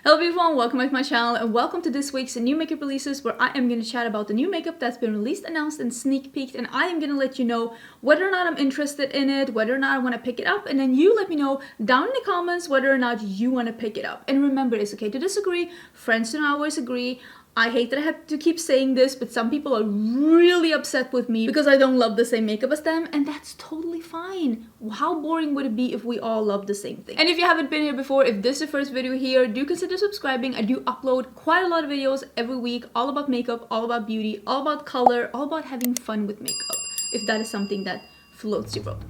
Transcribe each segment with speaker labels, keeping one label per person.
Speaker 1: Hello everyone, welcome back to my channel and welcome to this week's new makeup releases where I am going to chat about the new makeup that's been released, announced and sneak peeked, and I am going to let you know whether or not I'm interested in it, whether or not I want to pick it up, and then you let me know down in the comments whether or not you want to pick it up. And remember, it's okay to disagree, friends don't always agree. I hate that I have to keep saying this, but some people are really upset with me because I don't love the same makeup as them, and that's totally fine. How boring would it be if we all loved the same thing? And if you haven't been here before, if this is the first video here, do consider subscribing. I do upload quite a lot of videos every week, all about makeup, all about beauty, all about color, all about having fun with makeup, if that is something that floats your boat.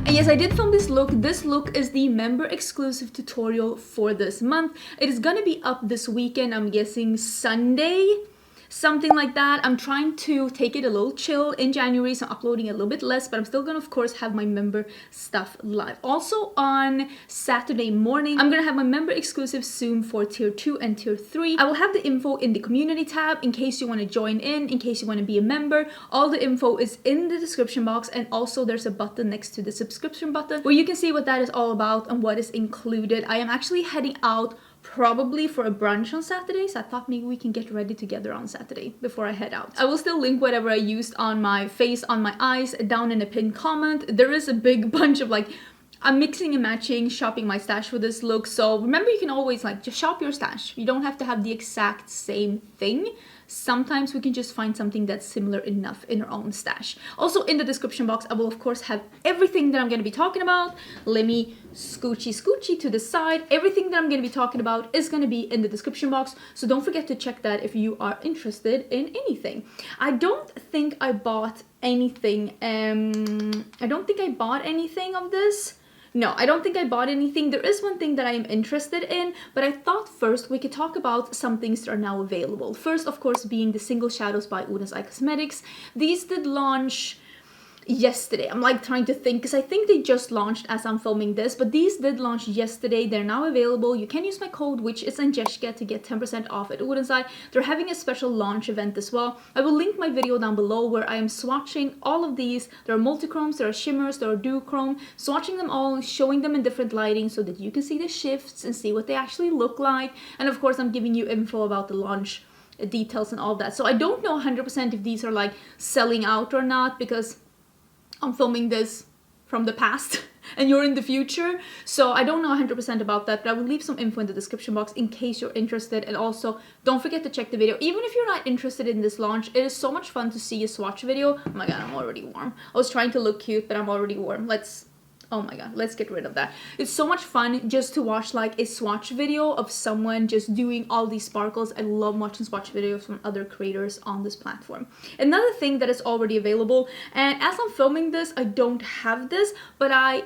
Speaker 1: And yes, I did film this look. This look is the member exclusive tutorial for this month. It is gonna be up this weekend, I'm guessing Sunday, something like that. I'm trying to take it a little chill in January, so I'm uploading a little bit less, but I'm still gonna of course have my member stuff live. Also on Saturday morning, I'm gonna have my member exclusive soon for tier 2 and tier 3. I will have the info in the community tab in case you want to join in case you want to be a member. All the info is in the description box, and also there's a button next to the subscription button where you can see what that is all about and what is included. I am actually heading out probably for a brunch on Saturday, so I thought maybe we can get ready together on Saturday before I head out. I will still link whatever I used on my face, on my eyes, down in a pinned comment. There is a big bunch of I'm mixing and matching, shopping my stash for this look, so remember you can always just shop your stash. You don't have to have the exact same thing. Sometimes we can just find something that's similar enough in our own stash. Also in the description box, I will of course have everything that I'm going to be talking about. Let me scoochie to the side. Everything that I'm going to be talking about is going to be in the description box, so don't forget to check that if you are interested in anything. I don't think I bought anything. I don't think I bought anything of this. No, I don't think I bought anything. There is one thing that I am interested in, but I thought first we could talk about some things that are now available. First, of course, being the Single Shadows by Oden's Eye Cosmetics. These did launch yesterday. I'm trying to think because I think they just launched as I'm filming this, but these did launch yesterday. They're now available. You can use my code, which is Angelica, to get 10% off at Oden's Eye. They're having a special launch event as well. I will link my video down below where I am swatching all of these. There are multi-chromes, there are shimmers, there are duochrome, swatching them all, showing them in different lighting so that you can see the shifts and see what they actually look like. And of course, I'm giving you info about the launch details and all that. So I don't know 100% if these are selling out or not, because I'm filming this from the past and you're in the future, so I don't know 100% about that, but I will leave some info in the description box in case you're interested. And also don't forget to check the video even if you're not interested in this launch. It is so much fun to see a swatch video. Oh my god, I'm already warm. I was trying to look cute, but I'm already warm. Oh my god, let's get rid of that. It's so much fun just to watch a swatch video of someone just doing all these sparkles. I love watching swatch videos from other creators on this platform. Another thing that is already available, and as I'm filming this, I don't have this, but I'm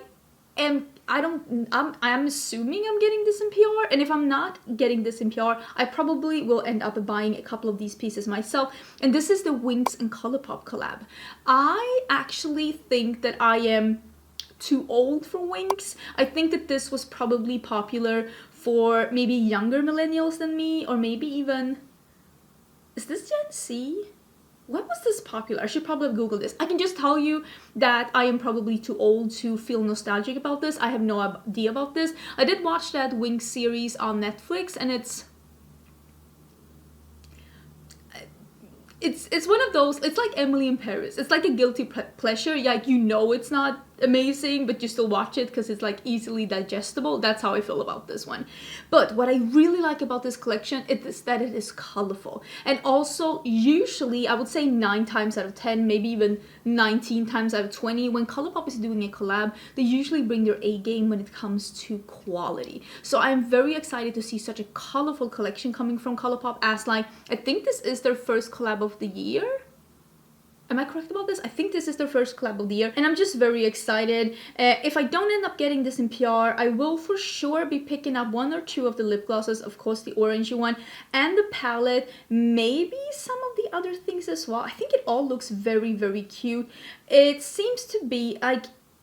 Speaker 1: assuming I'm getting this in PR, and if I'm not getting this in PR, I probably will end up buying a couple of these pieces myself. And this is the Winx and Colourpop collab. I actually think that I am too old for Winx. I think that this was probably popular for maybe younger millennials than me, or maybe even, is this Gen Z? When was this popular? I should probably have Googled this. I can just tell you that I am probably too old to feel nostalgic about this. I have no idea about this. I did watch that Winx series on Netflix, and it's one of those, it's like Emily in Paris. It's like a guilty pleasure. You know it's not amazing, but you still watch it because it's easily digestible. That's how I feel about this one. But what I really like about this collection is that it is colorful, and also usually I would say 9 times out of 10, maybe even 19 times out of 20, when Colourpop is doing a collab, they usually bring their A game when it comes to quality. So I'm very excited to see such a colorful collection coming from Colourpop, as I think this is their first collab of the year. Am I correct about this? I think this is their first collab of the year, and I'm just very excited. If I don't end up getting this in PR, I will for sure be picking up 1 or 2 of the lip glosses, of course the orangey one, and the palette, maybe some of the other things as well. I think it all looks very, very cute. It seems to be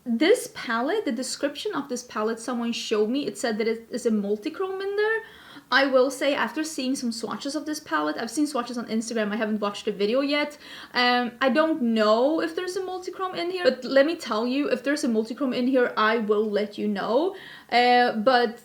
Speaker 1: this palette, the description of this palette someone showed me, it said that it is a multi-chrome in there. I will say, after seeing some swatches of this palette, I've seen swatches on Instagram, I haven't watched the video yet. I don't know if there's a multi-chrome in here, but let me tell you, if there's a multi-chrome in here, I will let you know. But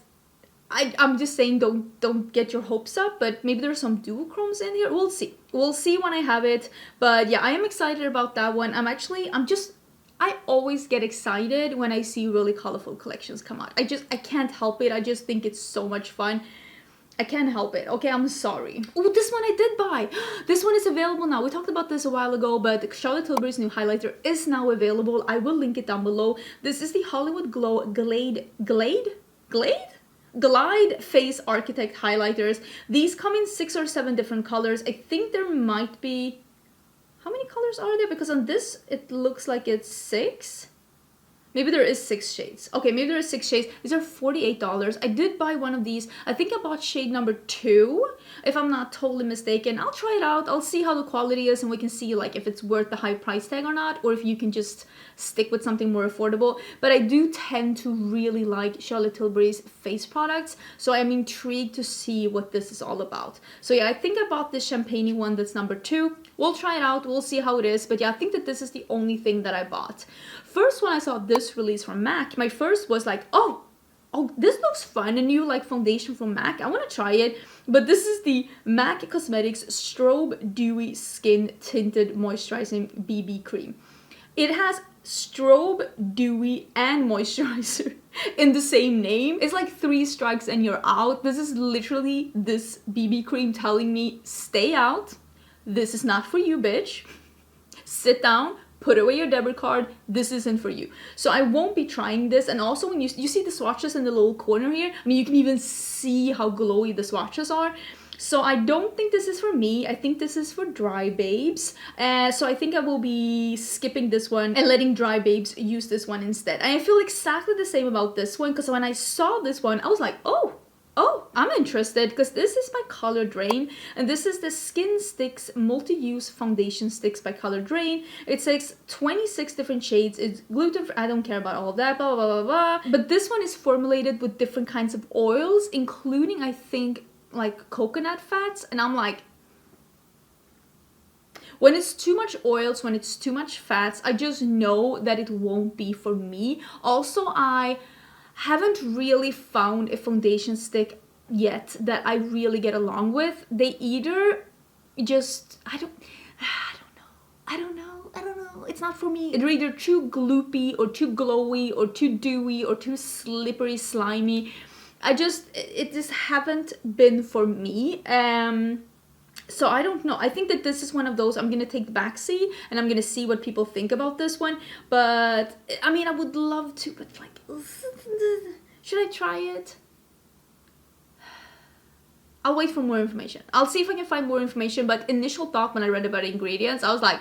Speaker 1: I'm just saying, don't get your hopes up, but maybe there's some dual chromes in here. We'll see. We'll see when I have it. But yeah, I am excited about that one. I always get excited when I see really colorful collections come out. I can't help it. I just think it's so much fun. I can't help it. Okay, I'm sorry. Oh, this one I did buy. This one is available now. We talked about this a while ago, but Charlotte Tilbury's new highlighter is now available. I will link it down below. This is the Hollywood Glow Glide Face Architect highlighters. These come in 6 or 7 different colors. I think there might be... How many colors are there? Because on this, it looks like it's 6. Maybe there is 6 shades. Okay, maybe there is 6 shades. These are $48. I did buy one of these. I think I bought shade number 2, if I'm not totally mistaken. I'll try it out. I'll see how the quality is, and we can see like if it's worth the high price tag or not, or if you can just stick with something more affordable. But I do tend to really like Charlotte Tilbury's face products, so I'm intrigued to see what this is all about. So yeah, I think I bought this champagne one that's number 2. We'll try it out. We'll see how it is. But yeah, I think that this is the only thing that I bought. First, when I saw this release from MAC, my first was like, oh, this looks fun, a new like foundation from MAC. I want to try it. But this is the MAC Cosmetics Strobe Dewy Skin Tinted Moisturizing BB Cream. It has Strobe, Dewy, and Moisturizer in the same name. It's like 3 strikes and you're out. This is literally this BB cream telling me, stay out. This is not for you, bitch. Sit down. Put away your debit card. This isn't for you. So I won't be trying this. And also when you see the swatches in the little corner here, I mean, you can even see how glowy the swatches are. So I don't think this is for me. I think this is for dry babes. So I think I will be skipping this one and letting dry babes use this one instead. And I feel exactly the same about this one, because when I saw this one, I was like, oh, I'm interested, because this is by Colored Raine, and this is the Skin Stix Multi-Use Foundation Sticks by Colored Raine. It takes 26 different shades. It's gluten-free. I don't care about all of that, blah, blah, blah, blah. But this one is formulated with different kinds of oils, including, I think, like coconut fats. And I'm like, when it's too much oils, when it's too much fats, I just know that it won't be for me. Also, I haven't really found a foundation stick yet that I really get along with. They either just, I don't know. It's not for me. They're either too gloopy or too glowy or too dewy or too slippery, slimy. It just haven't been for me. So I don't know. I think that this is one of those, I'm going to take the backseat and I'm going to see what people think about this one. But, I mean, I would love to, but like, should I try it? I'll wait for more information. I'll see if I can find more information, but initial thought when I read about the ingredients, I was like,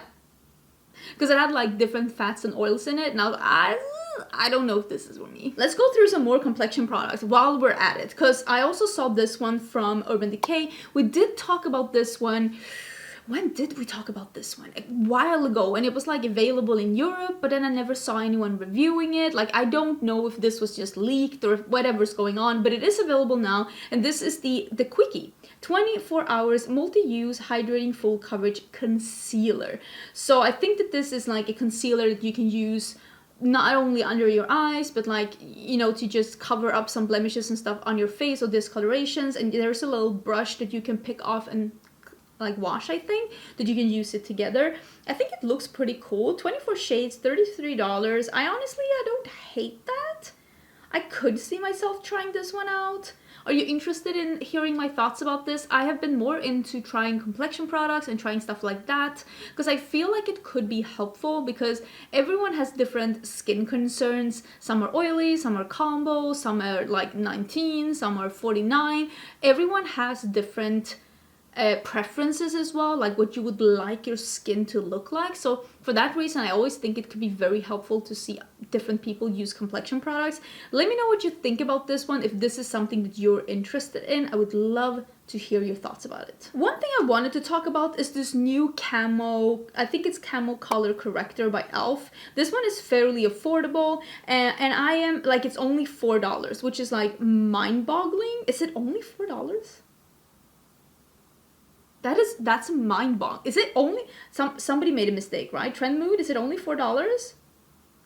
Speaker 1: because it had like different fats and oils in it, and I was like, I don't know if this is for me. Let's go through some more complexion products while we're at it, because I also saw this one from Urban Decay. We did talk about this one. When did we talk about this one? A while ago, and it was like available in Europe, but then I never saw anyone reviewing it. Like, I don't know if this was just leaked or whatever's going on, but it is available now. And this is the Quickie 24 hours multi-use hydrating full coverage concealer. So I think that this is like a concealer that you can use not only under your eyes, but like, you know, to just cover up some blemishes and stuff on your face or discolorations. And there's a little brush that you can pick off and like wash, I think, that you can use it together. I think it looks pretty cool. 24 shades, $33. I don't hate that. I could see myself trying this one out. Are you interested in hearing my thoughts about this? I have been more into trying complexion products and trying stuff like that, because I feel like it could be helpful, because everyone has different skin concerns. Some are oily, some are combo, some are like 19, some are 49. Everyone has different preferences as well, like what you would like your skin to look like. So for that reason, I always think it could be very helpful to see different people use complexion products. Let me know what you think about this one. If this is something that you're interested in, I would love to hear your thoughts about it. One thing I wanted to talk about is this new Camo, I think it's Camo Color Corrector by e.l.f. This one is fairly affordable, and I am like, it's only $4, which is like mind-boggling. Is it only $4? That's mind-boggling. Is it only, somebody made a mistake, right? Trend Mood, is it only $4?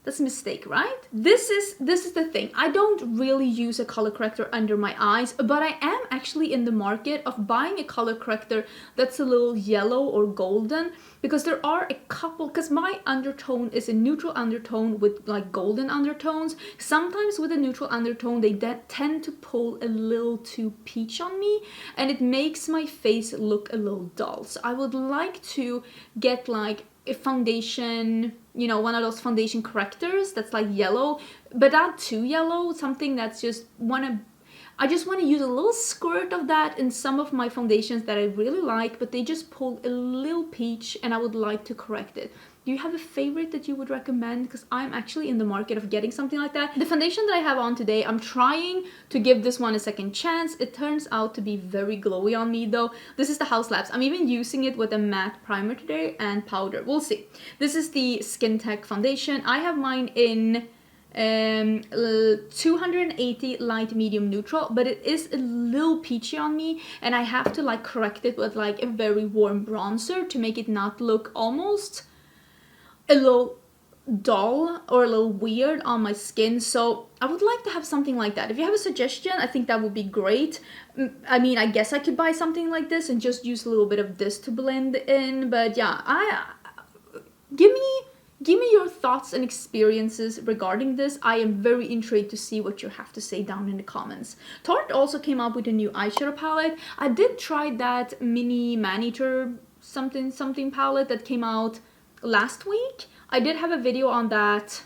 Speaker 1: That's a mistake, right? This is the thing. I don't really use a color corrector under my eyes, but I am actually in the market of buying a color corrector that's a little yellow or golden, because there are a couple, because my undertone is a neutral undertone with like golden undertones. Sometimes with a neutral undertone, they tend to pull a little too peach on me, and it makes my face look a little dull. So I would like to get like a foundation, you know, one of those foundation correctors that's like yellow, but not too yellow, something that's just I just want to use a little squirt of that in some of my foundations that I really like, but they just pull a little peach and I would like to correct it. Do you have a favorite that you would recommend? Because I'm actually in the market of getting something like that. The foundation that I have on today, I'm trying to give this one a second chance. It turns out to be very glowy on me though. This is the House Labs. I'm even using it with a matte primer today and powder. We'll see. This is the Skin Tech foundation. I have mine in 280 light medium neutral, but it is a little peachy on me, and I have to like correct it with like a very warm bronzer to make it not look almost a little dull or a little weird on my skin. So I would like to have something like that. If you have a suggestion, I think that would be great. I mean, I guess I could buy something like this and just use a little bit of this to blend in, but yeah, give me your thoughts and experiences regarding this. I am very intrigued to see what you have to say down in the comments. Tarte also came up with a new eyeshadow palette. I did try that mini manicure something palette that came out last week. I did have a video on that.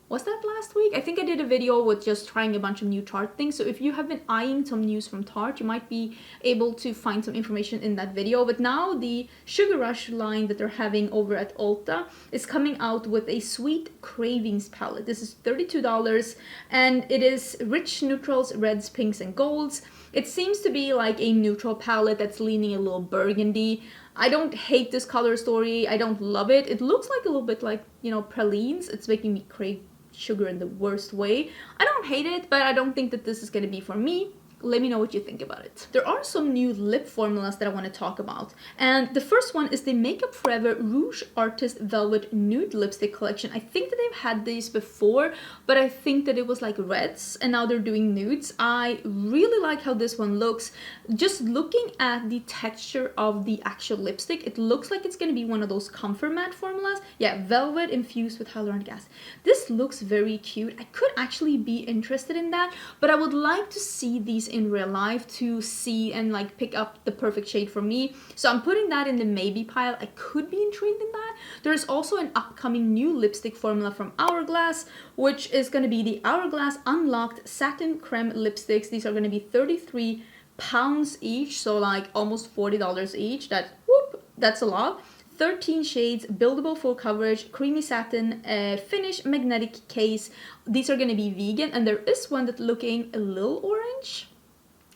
Speaker 1: Was that last week? I think I did a video with just trying a bunch of new Tarte things. So if you have been eyeing some news from Tarte, you might be able to find some information in that video. But now the Sugar Rush line that they're having over at Ulta is coming out with a sweet Cravings palette. This is $32 and it is rich neutrals, reds, pinks, and golds. It seems to be like a neutral palette that's leaning a little burgundy. I don't hate this color story. I don't love it. It looks like a little bit like, you know, pralines. It's making me crave sugar in the worst way. I don't hate it, but I don't think that this is going to be for me. Let me know what you think about it. There are some new lip formulas that I want to talk about. And the first one is the Makeup Forever Rouge Artist Velvet Nude Lipstick Collection. I think that they've had these before, but I think that it was like reds and now they're doing nudes. I really like how this one looks. Just looking at the texture of the actual lipstick, it looks like it's going to be one of those comfort matte formulas. Yeah, velvet infused with hyaluronic acid. This looks very cute. I could actually be interested in that, but I would like to see these in real life to see and like pick up the perfect shade for me. So I'm putting that in the maybe pile. I could be intrigued in that. There's also an upcoming new lipstick formula from Hourglass, which is going to be the Hourglass Unlocked Satin Crème lipsticks. These are going to be 33 pounds each, so like almost $40 each. That's a lot. 13 shades, buildable full coverage, creamy satin, finish, magnetic case. These are going to be vegan, and there is one that's looking a little orange.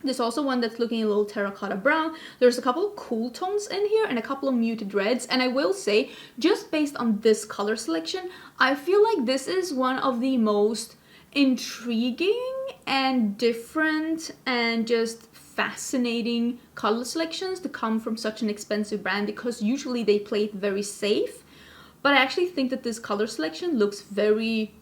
Speaker 1: There's also one that's looking a little terracotta brown. There's a couple of cool tones in here and a couple of muted reds. And I will say, just based on this color selection, I feel like this is one of the most intriguing and different and just fascinating color selections to come from such an expensive brand, because usually they play it very safe. But I actually think that this color selection looks very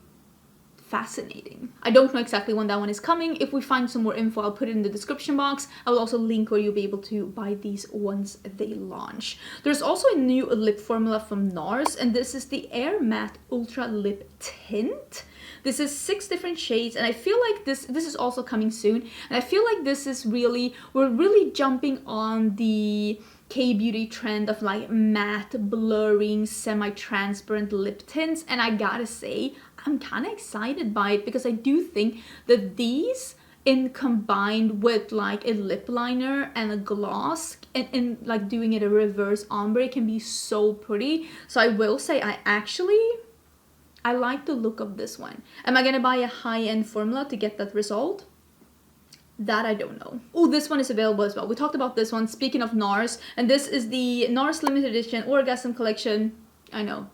Speaker 1: fascinating. I don't know exactly when that one is coming. If we find some more info, I'll put it in the description box. I will also link where you'll be able to buy these once they launch. There's also a new lip formula from Nars, and this is the Air Matte Ultra Lip Tint. This is 6 different shades, and I feel like this is also coming soon. And I feel like this is we're really jumping on the K-beauty trend of like matte, blurring, semi-transparent lip tints. And I gotta say, I'm kind of excited by it, because I do think that these, in combined with like a lip liner and a gloss and like doing it a reverse ombre, can be so pretty. So I will say I like the look of this one. Am I gonna buy a high-end formula to get that result? That I don't know. Oh, this one is available as well. We talked about this one. Speaking of Nars, and this is the Nars limited edition Orgasm collection. I know,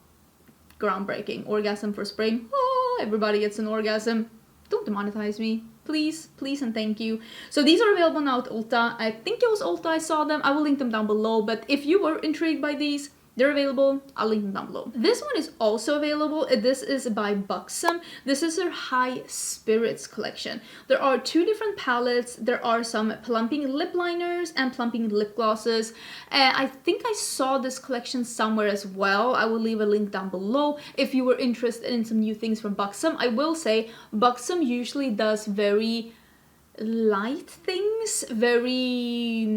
Speaker 1: groundbreaking. Orgasm for spring. Oh, everybody gets an orgasm. Don't demonetize me. Please, please and thank you. So these are available now at Ulta. I think it was Ulta I saw them. I will link them down below. But if you were intrigued by these, they're available. I'll link them down below. This one is also available. This is by Buxom. This is their High Spirits collection. There are 2 different palettes. There are some plumping lip liners and plumping lip glosses. I think I saw this collection somewhere as well. I will leave a link down below if you were interested in some new things from Buxom. I will say Buxom usually does very light things, very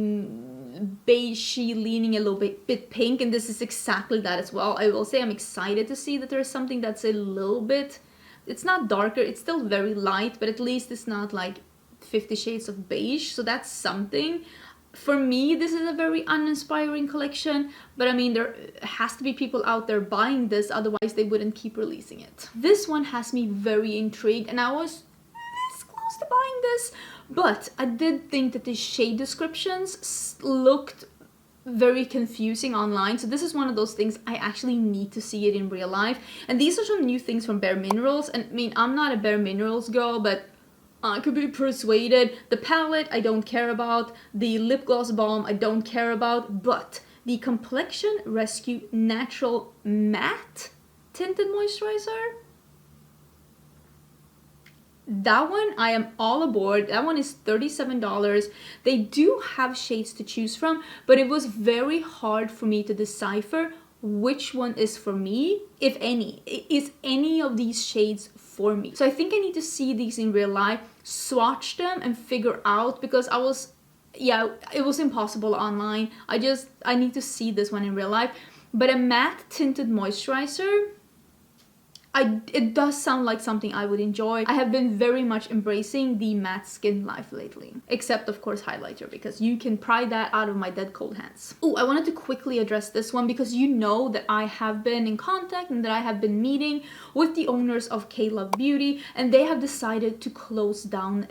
Speaker 1: beigey, leaning a little bit pink, and this is exactly that as well. I will say I'm excited to see that there's something that's a little bit, it's not darker, it's still very light, but at least it's not like 50 shades of beige, so that's something. For me, this is a very uninspiring collection, but I mean, there has to be people out there buying this, otherwise they wouldn't keep releasing it. This one has me very intrigued, and I was this close to buying this, but I did think that the shade descriptions looked very confusing online. So this is one of those things I actually need to see it in real life. And these are some new things from BareMinerals. And I mean, I'm not a BareMinerals girl, but I could be persuaded. The palette, I don't care about. The lip gloss balm, I don't care about. But the Complexion Rescue Natural Matte Tinted Moisturizer, that one I am all aboard. That one is $37. They do have shades to choose from, but it was very hard for me to decipher which one is for me, if any. Is any of these shades for me? So I think I need to see these in real life, swatch them and figure out, because it was impossible online. I need to see this one in real life. But a matte tinted moisturizer, it does sound like something I would enjoy. I have been very much embracing the matte skin life lately. Except, of course, highlighter, because you can pry that out of my dead cold hands. Oh, I wanted to quickly address this one because you know that I have been in contact and that I have been meeting with the owners of K-Love Beauty, and they have decided to close down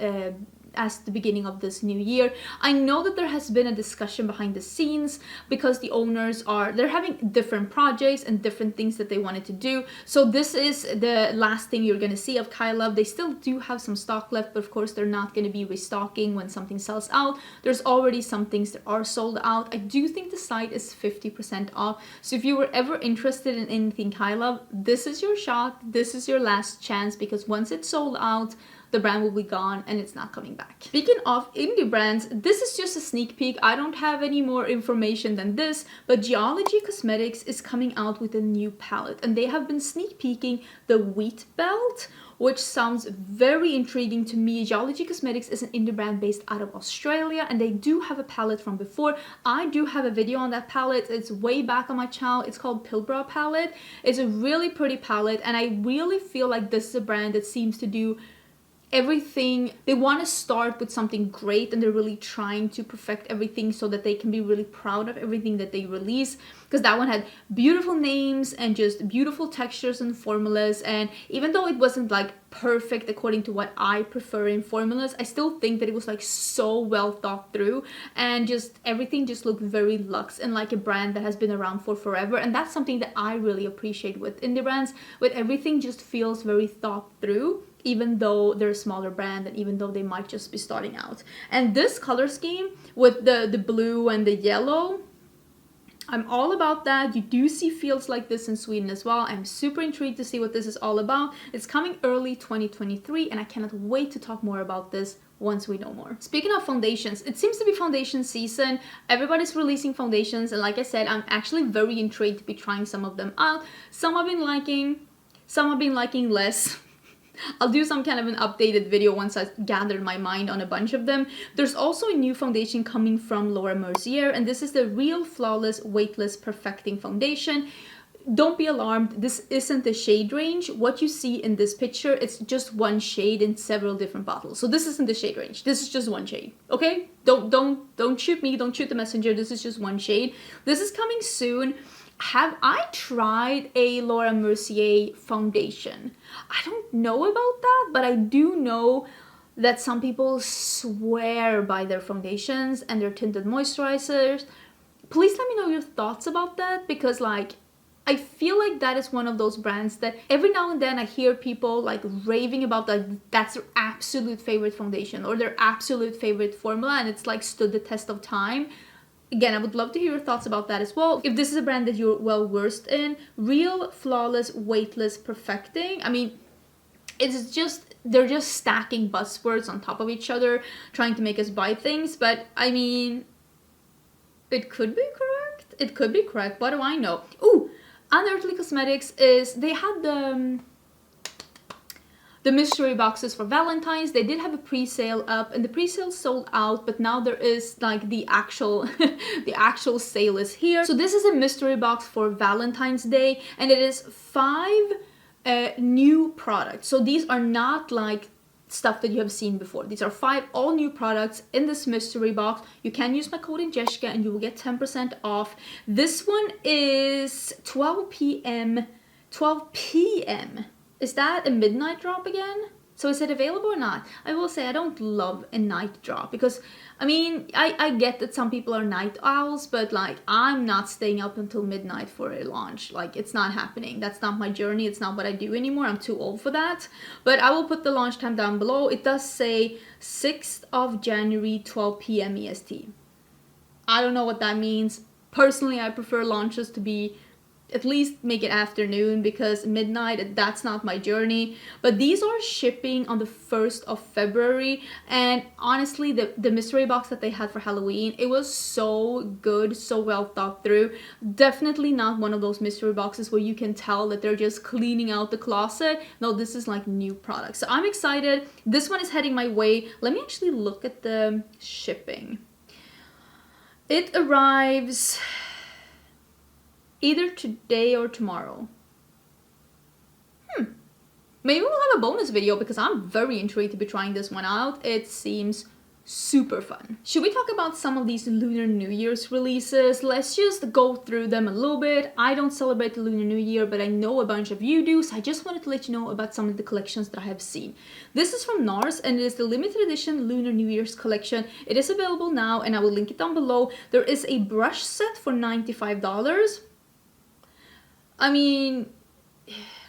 Speaker 1: as the beginning of this new year. I know that there has been a discussion behind the scenes because the owners they're having different projects and different things that they wanted to do. So this is the last thing you're gonna see of K-Love. They still do have some stock left, but of course they're not gonna be restocking when something sells out. There's already some things that are sold out. I do think the site is 50% off. So if you were ever interested in anything K-Love, this is your shot. This is your last chance, because once it's sold out, the brand will be gone and it's not coming back. Speaking of indie brands, this is just a sneak peek. I don't have any more information than this, but Geology Cosmetics is coming out with a new palette, and they have been sneak peeking the Wheat Belt, which sounds very intriguing to me. Geology Cosmetics is an indie brand based out of Australia, and they do have a palette from before. I do have a video on that palette. It's way back on my channel. It's called Pilbara palette. It's a really pretty palette, and I really feel like this is a brand that seems to do everything. They want to start with something great, and they're really trying to perfect everything so that they can be really proud of everything that they release, because that one had beautiful names and just beautiful textures and formulas. And even though it wasn't like perfect according to what I prefer in formulas, I still think that it was like so well thought through, and just everything just looked very luxe and like a brand that has been around for forever. And that's something that I really appreciate with indie brands, with everything just feels very thought through, even though they're a smaller brand and even though they might just be starting out. And this color scheme with the blue and the yellow, I'm all about that. You do see fields like this in Sweden as well. I'm super intrigued to see what this is all about. It's coming early 2023, and I cannot wait to talk more about this once we know more. Speaking of foundations, it seems to be foundation season. Everybody's releasing foundations, and like I said, I'm actually very intrigued to be trying some of them out. Some I've been liking, some I've been liking less. I'll do some kind of an updated video once I've gathered my mind on a bunch of them. There's also a new foundation coming from Laura Mercier, and this is the Real Flawless Weightless Perfecting Foundation. Don't be alarmed, this isn't the shade range. What you see in this picture, it's just one shade in several different bottles. So this isn't the shade range, this is just one shade, okay? Don't shoot me, don't shoot the messenger, this is just one shade. This is coming soon. Have I tried a Laura Mercier foundation? I don't know about that, but I do know that some people swear by their foundations and their tinted moisturizers. Please let me know your thoughts about that, because like I feel like that is one of those brands that every now and then I hear people like raving about, like that's their absolute favorite foundation or their absolute favorite formula, and it's like stood the test of time. Again, I would love to hear your thoughts about that as well. If this is a brand that you're well versed in, Real, Flawless, Weightless, Perfecting. I mean, it's just, they're just stacking buzzwords on top of each other, trying to make us buy things. But I mean, it could be correct. It could be correct. What do I know? Ooh, Unearthly Cosmetics is, they had the mystery boxes for Valentine's. They did have a pre-sale up, and the pre-sale sold out, but now there is like the actual the actual sale is here. So this is a mystery box for Valentine's Day, and it is 5 new products. So these are not like stuff that you have seen before. These are 5 all new products in this mystery box. You can use my code Angelica and you will get 10% off. This one is 12 p.m. 12 p.m. Is that a midnight drop again? So is it available or not? I will say I don't love a night drop, because I mean, I get that some people are night owls, but like I'm not staying up until midnight for a launch. Like it's not happening. That's not my journey. It's not what I do anymore. I'm too old for that. But I will put the launch time down below. It does say 6th of January, 12 p.m. EST. I don't know what that means. Personally, I prefer launches to be at least make it afternoon, because midnight, that's not my journey. But these are shipping on the 1st of February, and honestly the mystery box that they had for Halloween, it was so good, so well thought through. Definitely not one of those mystery boxes where you can tell that they're just cleaning out the closet. No, this is like new products, so I'm excited. This one is heading my way. Let me actually look at the shipping. It arrives either today or tomorrow. Maybe we'll have a bonus video, because I'm very intrigued to be trying this one out. It seems super fun. Should we talk about some of these Lunar New Year's releases? Let's just go through them a little bit. I don't celebrate the Lunar New Year, but I know a bunch of you do, so I just wanted to let you know about some of the collections that I have seen. This is from Nars, and it is the limited edition Lunar New Year's collection. It is available now, and I will link it down below. There is a brush set for $95. I mean,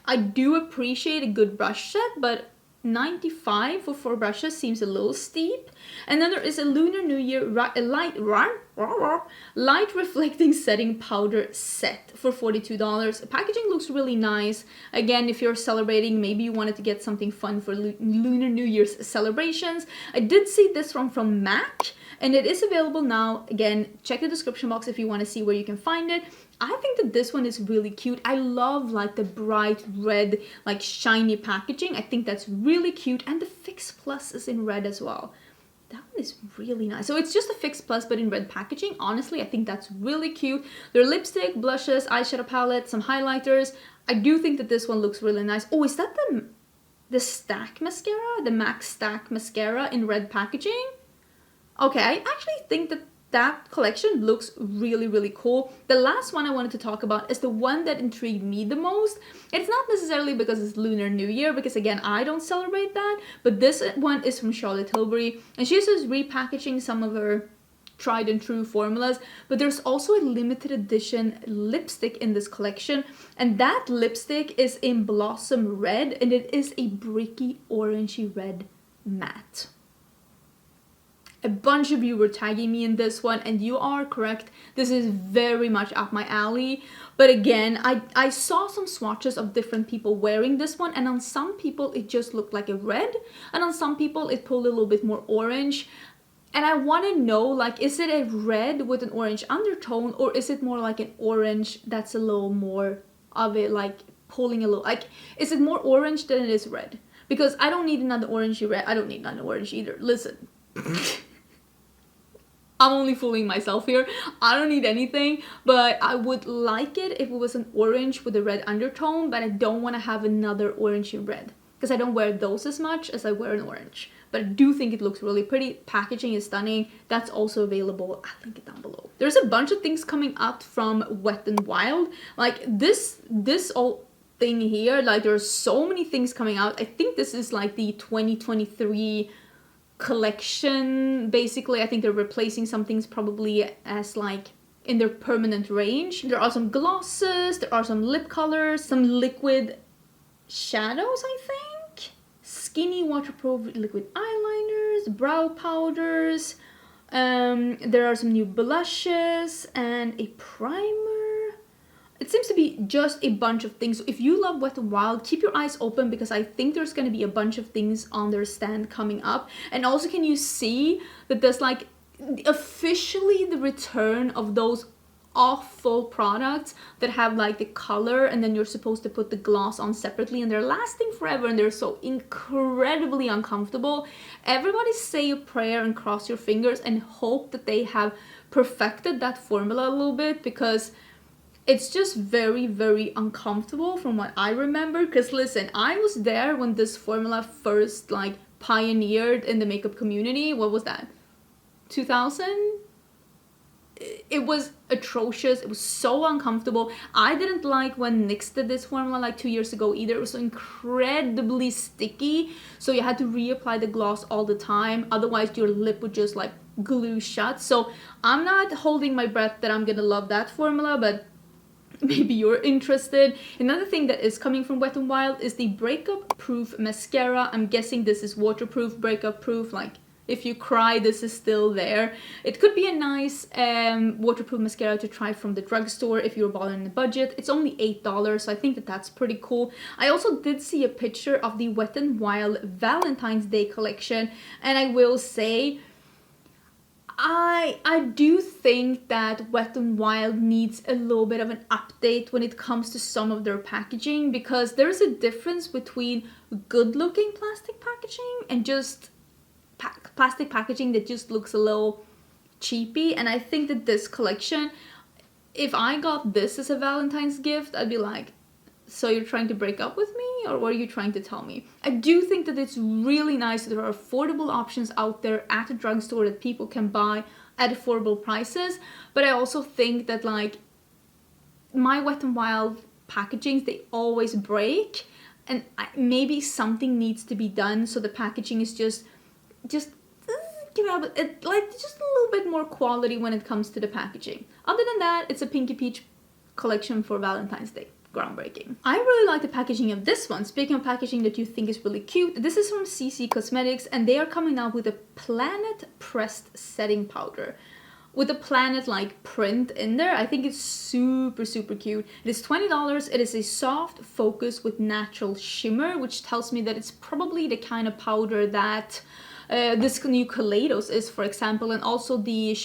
Speaker 1: I do appreciate a good brush set, but $95 for 4 brushes seems a little steep. And then there is a Lunar New Year light reflecting setting powder set for $42. The packaging looks really nice. Again, if you're celebrating, maybe you wanted to get something fun for Lunar New Year's celebrations. I did see this one from MAC, and it is available now. Again, check the description box if you want to see where you can find it. I think that this one is really cute. I love like the bright red, like shiny packaging. I think that's really cute. And the Fix Plus is in red as well. That one is really nice. So it's just a Fix Plus but in red packaging. Honestly, I think that's really cute. There are lipstick, blushes, eyeshadow palette, some highlighters. I do think that this one looks really nice. Oh, is that the Stack mascara? The MAC Stack mascara in red packaging? Okay, I actually think that collection looks really, really cool. The last one I wanted to talk about is the one that intrigued me the most. It's not necessarily because it's Lunar New Year, because again, I don't celebrate that, but this one is from Charlotte Tilbury, and she's just repackaging some of her tried and true formulas, but there's also a limited edition lipstick in this collection, and that lipstick is in Blossom Red, and it is a bricky orangey red matte. A bunch of you were tagging me in this one, and you are correct. This is very much up my alley. But again, I saw some swatches of different people wearing this one, and on some people it just looked like a red, and on some people it pulled a little bit more orange. And I want to know, like, is it a red with an orange undertone, or is it more like an orange that's a little more of it, like pulling a little, like, is it more orange than it is red? Because I don't need another orangey red. I don't need another orange either. Listen. I'm only fooling myself here. I don't need anything, but I would like it if it was an orange with a red undertone, but I don't want to have another orangey red, because I don't wear those as much as I wear an orange. But I do think it looks really pretty. Packaging is stunning. That's also available. I'll link it down below. There's a bunch of things coming out from Wet n Wild. Like this all thing here, like there's so many things coming out. I think this is like the 2023 collection. Basically, I think they're replacing some things probably as like in their permanent range. There are some glosses, there are some lip colors, some liquid shadows, I think. Skinny waterproof liquid eyeliners, brow powders. There are some new blushes and a primer. It seems to be just a bunch of things. If you love Wet n Wild, keep your eyes open because I think there's going to be a bunch of things on their stand coming up. And also, can you see that there's like officially the return of those awful products that have like the color and then you're supposed to put the gloss on separately and they're lasting forever and they're so incredibly uncomfortable. Everybody say a prayer and cross your fingers and hope that they have perfected that formula a little bit, because it's just very, very uncomfortable from what I remember. Because listen, I was there when this formula first like pioneered in the makeup community. What was that? 2000? It was atrocious. It was so uncomfortable. I didn't like when NYX did this formula like 2 years ago either. It was so incredibly sticky. So you had to reapply the gloss all the time. Otherwise your lip would just like glue shut. So I'm not holding my breath that I'm gonna love that formula, but maybe you're interested. Another thing that is coming from Wet n Wild is the Breakup Proof Mascara. I'm guessing this is waterproof, breakup proof, like if you cry, this is still there. It could be a nice waterproof mascara to try from the drugstore if you're bothering the budget. It's only $8, so I think that that's pretty cool. I also did see a picture of the Wet n Wild Valentine's Day collection, and I will say, I do think that Wet n Wild needs a little bit of an update when it comes to some of their packaging, because there's a difference between good-looking plastic packaging and just plastic packaging that just looks a little cheapy. And I think that this collection, if I got this as a Valentine's gift, I'd be like, so you're trying to break up with me, or what are you trying to tell me? I do think that it's really nice that there are affordable options out there at a drugstore that people can buy at affordable prices. But I also think that like my Wet n Wild packagings, they always break, and maybe something needs to be done so the packaging is just like just a little bit more quality when it comes to the packaging. Other than that, it's a Pinky Peach collection for Valentine's Day. Groundbreaking. I really like the packaging of this one. Speaking of packaging that you think is really cute, this is from CC Cosmetics, and they are coming out with a Planet Pressed Setting Powder with a planet like print in there. I think it's super, super cute. It is $20. It is a soft focus with natural shimmer, which tells me that it's probably the kind of powder that this new Kaleidos is, for example, and also the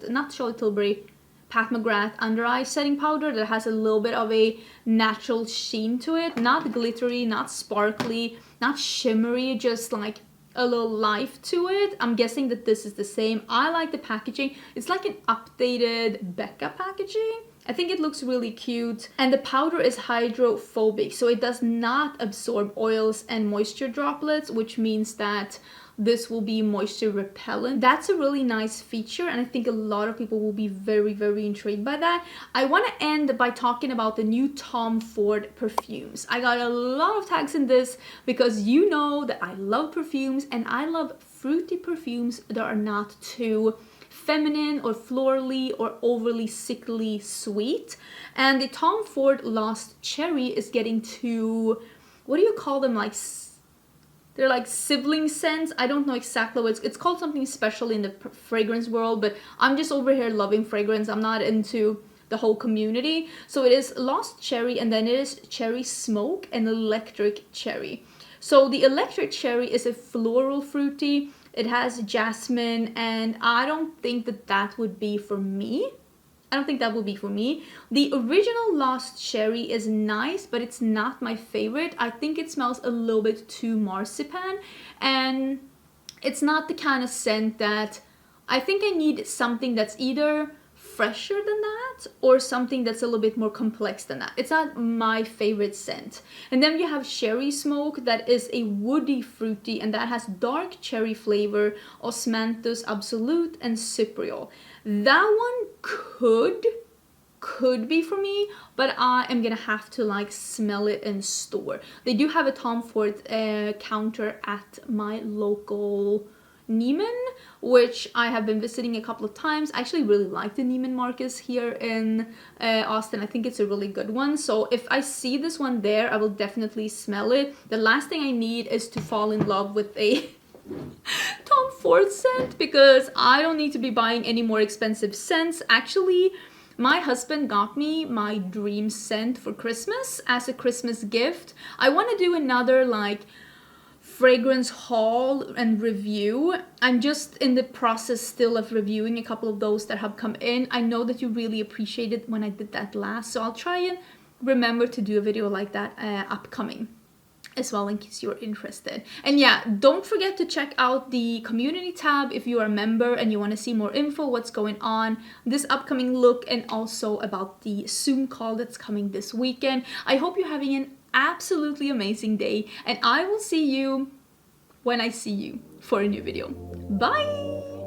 Speaker 1: not Charlotte Tilbury, Pat McGrath under eye setting powder that has a little bit of a natural sheen to it. Not glittery, not sparkly, not shimmery, just like a little life to it. I'm guessing that this is the same. I like the packaging. It's like an updated Becca packaging. I think it looks really cute. And the powder is hydrophobic, so it does not absorb oils and moisture droplets, which means that this will be moisture repellent. That's a really nice feature, and I think a lot of people will be very, very intrigued by that. I want to end by talking about the new Tom Ford perfumes. I got a lot of tags in this because you know that I love perfumes, and I love fruity perfumes that are not too feminine or florally or overly sickly sweet. And the Tom Ford Lost Cherry is getting to, what do you call them, like they're like sibling scents. I don't know exactly what it's called, something special in the fragrance world, but I'm just over here loving fragrance. I'm not into the whole community. So it is Lost Cherry, and then it is Cherry Smoke and Electric Cherry. So the Electric Cherry is a floral fruity. It has jasmine, and I don't think that that would be for me. I don't think that would be for me. The original Lost Cherry is nice, but it's not my favorite. I think it smells a little bit too marzipan, and it's not the kind of scent that I think I need. Something that's either fresher than that or something that's a little bit more complex than that. It's not my favorite scent. And then you have Cherry Smoke, that is a woody fruity, and that has dark cherry flavor, osmanthus absolute, and cypriol. That one could be for me, but I am gonna have to like smell it in store. They do have a Tom Ford counter at my local Neiman, which I have been visiting a couple of times. I actually really like the Neiman Marcus here in Austin. I think it's a really good one. So if I see this one there, I will definitely smell it. The last thing I need is to fall in love with a Tom Ford scent, because I don't need to be buying any more expensive scents. Actually, my husband got me my dream scent for Christmas as a Christmas gift. I want to do another like fragrance haul and review. I'm just in the process still of reviewing a couple of those that have come in. I know that you really appreciated when I did that last, so I'll try and remember to do a video like that upcoming as well, in case you're interested. And yeah, don't forget to check out the community tab if you are a member and you want to see more info, what's going on this upcoming look, and also about the Zoom call that's coming this weekend. I hope you're having an absolutely amazing day, and I will see you when I see you for a new video. Bye!